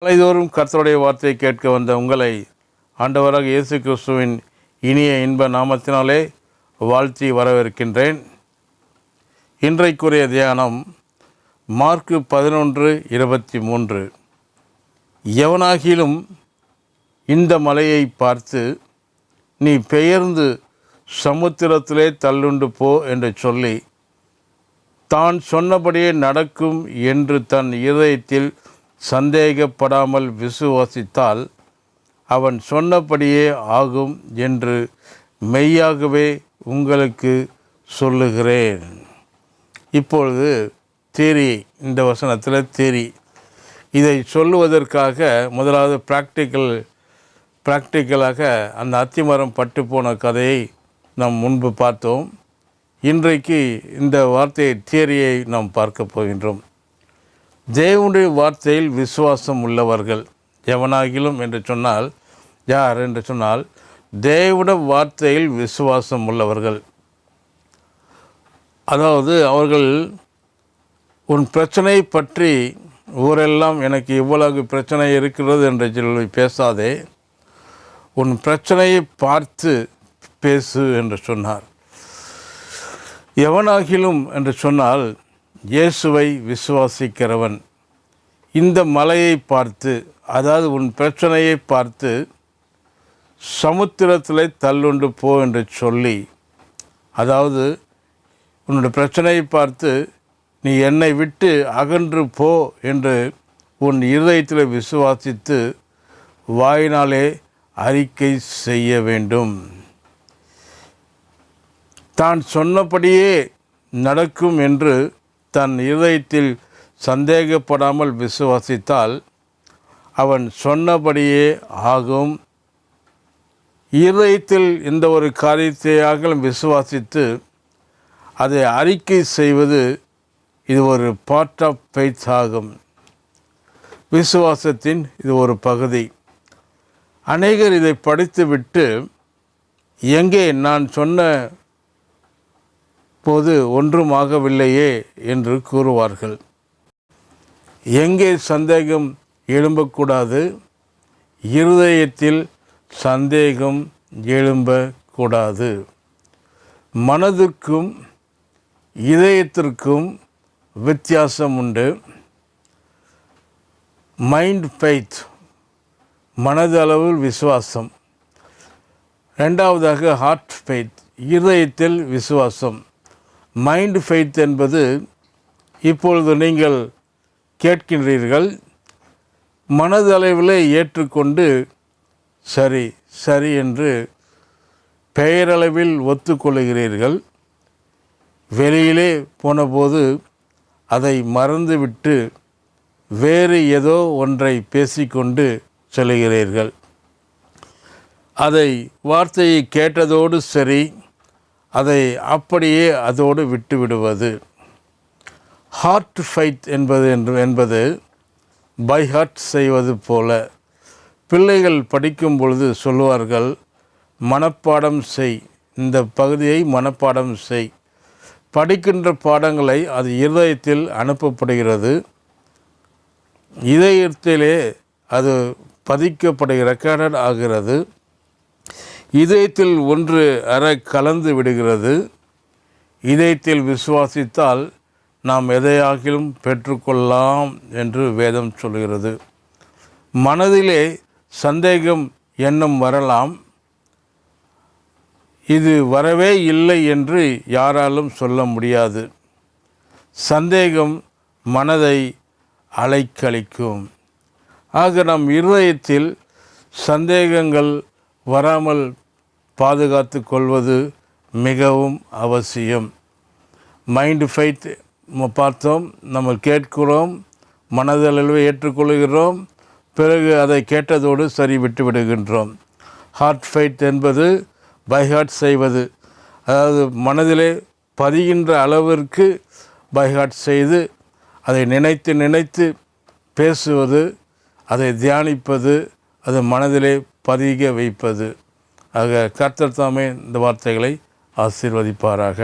நாளைதோறும் கர்த்தருடைய வார்த்தையை கேட்க வந்த உங்களை ஆண்டவராக இயேசு கிறிஸ்துவின் இனிய இன்ப நாமத்தினாலே வாழ்த்தி வரவேற்கின்றேன். இன்றைக்குரிய தியானம் மார்க்கு 11:23. எவனாகிலும் இந்த மலையை பார்த்து நீ பெயர்ந்து சமுத்திரத்திலே தள்ளுண்டு போ என்று சொல்லி தான் சொன்னபடியே நடக்கும் என்று தன் இதயத்தில் சந்தேகப்படாமல் விசுவாசித்தால் அவன் சொன்னபடியே ஆகும் என்று மெய்யாகவே உங்களுக்கு சொல்லுகிறேன். இப்பொழுது தேரி, இந்த வசனத்தில் தேரி, இதை சொல்லுவதற்காக முதலாவது ப்ராக்டிக்கலாக அந்த அத்திமரம் பட்டு போன கதையை நாம் முன்பு பார்த்தோம். இன்றைக்கு இந்த வார்த்தையை தியரியை நாம் பார்க்க போகின்றோம். தேவனுடைய வார்த்தையில் விசுவாசம் உள்ளவர்கள் எவனாகிலும் என்று சொன்னால் யார் என்று சொன்னால் தேவனுடைய வார்த்தையில் விசுவாசம் உள்ளவர்கள். அதாவது அவர்கள் உன் பிரச்சனை பற்றி ஊரெல்லாம் எனக்கு இவ்வளவு பிரச்சனை இருக்கிறது என்று சொல்லி பேசாதே, உன் பிரச்சனையை பார்த்து பேசு என்று சொன்னார். எவனாகிலும் என்று சொன்னால் இயேசுவை விசுவாசிக்கிறவன். இந்த மலையை பார்த்து, அதாவது உன் பிரச்சனையை பார்த்து சமுத்திரத்தில் தள்ளுண்டு போ என்று சொல்லி, அதாவது உன்னுடைய பிரச்சனையை பார்த்து நீ என்னை விட்டு அகன்று போ என்று உன் இருதயத்தில் விசுவாசித்து வாயினாலே அறிக்கை செய்ய வேண்டும். தான் சொன்னபடியே நடக்கும் என்று தன் இதயத்தில் சந்தேகப்படாமல் விசுவாசித்தால் அவன் சொன்னபடியே ஆகும். இதயத்தில் இந்த ஒரு காரியத்தையாக விசுவாசித்து அதை அறிக்கை செய்வது இது ஒரு பார்ட் ஆஃப் ஃபெய்த் ஆகும். விசுவாசத்தின் இது ஒரு பகுதி. அநேகர் இதை படித்துவிட்டு எங்கே நான் சொன்ன போது ஒன்றும் ஆகவில்லையே என்று கூறுவார்கள். எங்கே சந்தேகம் எழும்பக்கூடாது? இருதயத்தில் சந்தேகம் எழும்பக்கூடாது. மனதுக்கும் இதயத்திற்கும் வித்தியாசம் உண்டு. மைண்ட் ஃபெய்த், மனது அளவில் விசுவாசம். ரெண்டாவதாக ஹார்ட் ஃபெய்த், இருதயத்தில் விசுவாசம். மைண்ட் ஃபெய்த் என்பது இப்பொழுது நீங்கள் கேட்கின்றீர்கள், மனது அளவில் ஏற்றுக்கொண்டு சரி சரி என்று பெயரளவில் ஒத்துக்கொள்கிறீர்கள். வெளியிலே போனபோது அதை மறந்துவிட்டு வேறு ஏதோ ஒன்றை பேசிக்கொண்டு செல்கிறீர்கள். அதை வார்த்தையை கேட்டதோடு சரி, அதை அப்படியே அதோடு விட்டு விடுவது. ஹார்ட் ஃபைட் என்பது பை ஹார்ட் செய்வது போல. பிள்ளைகள் படிக்கும் பொழுது சொல்லுவார்கள், மனப்பாடம் செய், இந்த பகுதியை மனப்பாடம் செய். படிக்கின்ற பாடங்களை அது இருதயத்தில் அனுப்பப்படுகிறது. இதயத்திலே அது ரெக்கார்டட் ஆகிறது. இதயத்தில் ஒன்று கலந்து விடுகிறது. இதயத்தில் விசுவாசித்தால் நாம் எதையாகிலும் பெற்றுக்கொள்ளலாம் என்று வேதம் சொல்கிறது. மனதிலே சந்தேகம் எண்ணம் வரலாம். இது வரவே இல்லை என்று யாராலும் சொல்ல முடியாது. சந்தேகம் மனதை அலைக்கழிக்கும். ஆக நம் இருதயத்தில் சந்தேகங்கள் வராமல் பாதுகாத்து கொள்வது மிகவும் அவசியம். மைண்ட் ஃபைட் பார்த்தோம், நம்ம கேட்கிறோம், மனதளவில் ஏற்றுக்கொள்கிறோம், பிறகு அதை கேட்டதோடு சரி விட்டு விடுகின்றோம். ஹார்ட் ஃபைட் என்பது பை ஹார்ட் செய்வது, அதாவது மனதிலே பதிகின்ற அளவிற்கு பை ஹார்ட் செய்து அதை நினைத்து நினைத்து பேசுவது, அதை தியானிப்பது, அது மனதிலே பதிக வைப்பது. ஆக கர்த்தர் தாமே இந்த வார்த்தைகளை ஆசீர்வதிப்பாராக.